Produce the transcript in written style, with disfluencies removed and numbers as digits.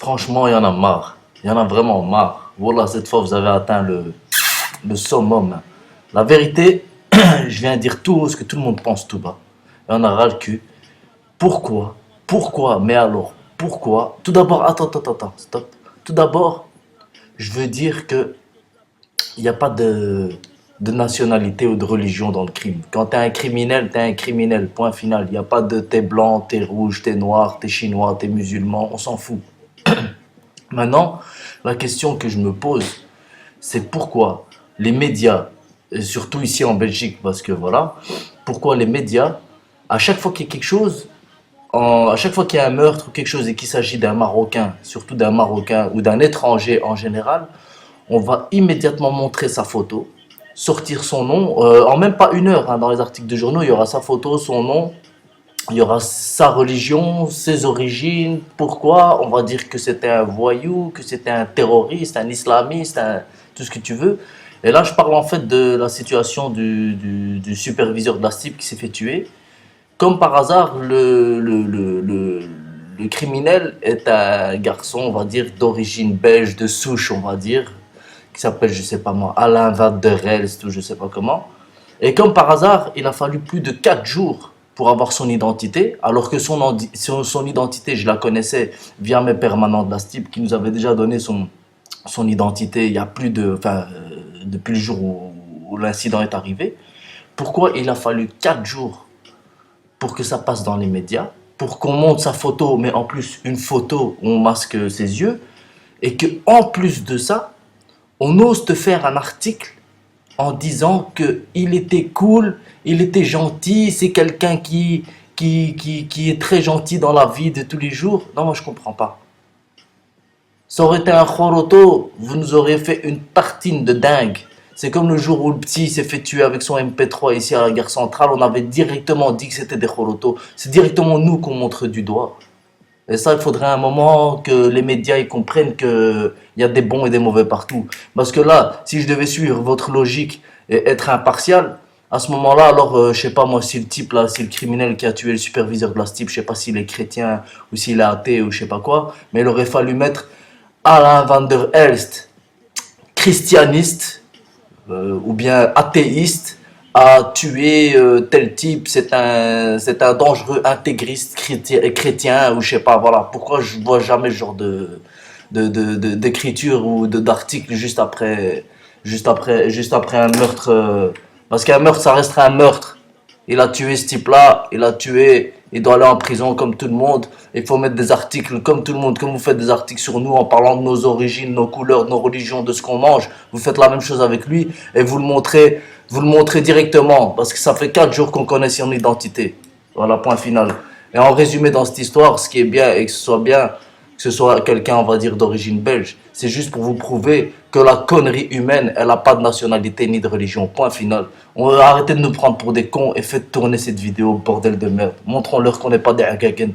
Franchement, il y en a marre. Il y en a vraiment marre. Voilà, cette fois, vous avez atteint le summum. La vérité, je viens dire tout ce que tout le monde pense tout bas. Et on a ras le cul. Pourquoi? Pourquoi? Mais alors, pourquoi? Tout d'abord, attends, stop. Tout d'abord, je veux dire que il n'y a pas de nationalité ou de religion dans le crime. Quand t'es un criminel, point final. Il n'y a pas de t'es blanc, t'es rouge, t'es noir, t'es chinois, t'es musulman, on s'en fout. Maintenant, la question que je me pose, c'est pourquoi les médias, et surtout ici en Belgique, parce que voilà, pourquoi les médias, à chaque fois qu'il y a quelque chose, à chaque fois qu'il y a un meurtre ou quelque chose et qu'il s'agit d'un Marocain, surtout d'un Marocain ou d'un étranger en général, on va immédiatement montrer sa photo, sortir son nom, en même pas une heure, hein, dans les articles de journaux, il y aura sa photo, son nom, il y aura sa religion, ses origines, pourquoi, on va dire que c'était un voyou, que c'était un terroriste, un islamiste, tout ce que tu veux. Et là, je parle en fait de la situation du superviseur de la STIP qui s'est fait tuer. Comme par hasard, le criminel est un garçon, on va dire, d'origine belge, de souche, on va dire, qui s'appelle, je sais pas moi, Alain Van der Elst ou je sais pas comment. Et comme par hasard, il a fallu plus de 4 jours pour avoir son identité, alors que son identité, je la connaissais via mes permanents de la STIP qui nous avaient déjà donné son identité il y a plus de, enfin, depuis le jour où l'incident est arrivé. Pourquoi il a fallu 4 jours pour que ça passe dans les médias, pour qu'on monte sa photo, mais en plus une photo où on masque ses yeux, et que en plus de ça, on ose te faire un article en disant que il était cool, il était gentil, c'est quelqu'un qui est très gentil dans la vie de tous les jours. Non, moi je comprends pas. Ça aurait été un Khoroto, vous nous auriez fait une tartine de dingue. C'est comme le jour où le petit s'est fait tuer avec son MP3 ici à la gare centrale, on avait directement dit que c'était des Khorotos. C'est directement nous qu'on montre du doigt. Et ça, il faudrait un moment que les médias ils comprennent qu'il y a des bons et des mauvais partout. Parce que là, si je devais suivre votre logique et être impartial, à ce moment-là, alors, je sais pas moi, si le type là, si le criminel qui a tué le superviseur de la STIP, je sais pas s'il est chrétien ou s'il est athée ou je sais pas quoi, mais il aurait fallu mettre Alain Van der Elst, christianiste, ou bien athéiste, a tué tel type, c'est un dangereux intégriste chrétien, ou je sais pas, voilà. Pourquoi je vois jamais ce genre d'écriture ou d'article juste après un meurtre, parce qu'un meurtre, ça restera un meurtre. Il a tué ce type-là, il a tué, il doit aller en prison comme tout le monde. Il faut mettre des articles comme tout le monde, comme vous faites des articles sur nous en parlant de nos origines, nos couleurs, de nos religions, de ce qu'on mange. Vous faites la même chose avec lui et vous le montrez directement parce que ça fait 4 jours qu'on connaît son identité. Voilà, point final. Et en résumé dans cette histoire, ce qui est bien et que ce soit bien, que ce soit quelqu'un, on va dire, d'origine belge, c'est juste pour vous prouver que la connerie humaine, elle n'a pas de nationalité ni de religion. Point final. On va arrêter de nous prendre pour des cons et faites tourner cette vidéo, bordel de merde. Montrons-leur qu'on n'est pas des agagen.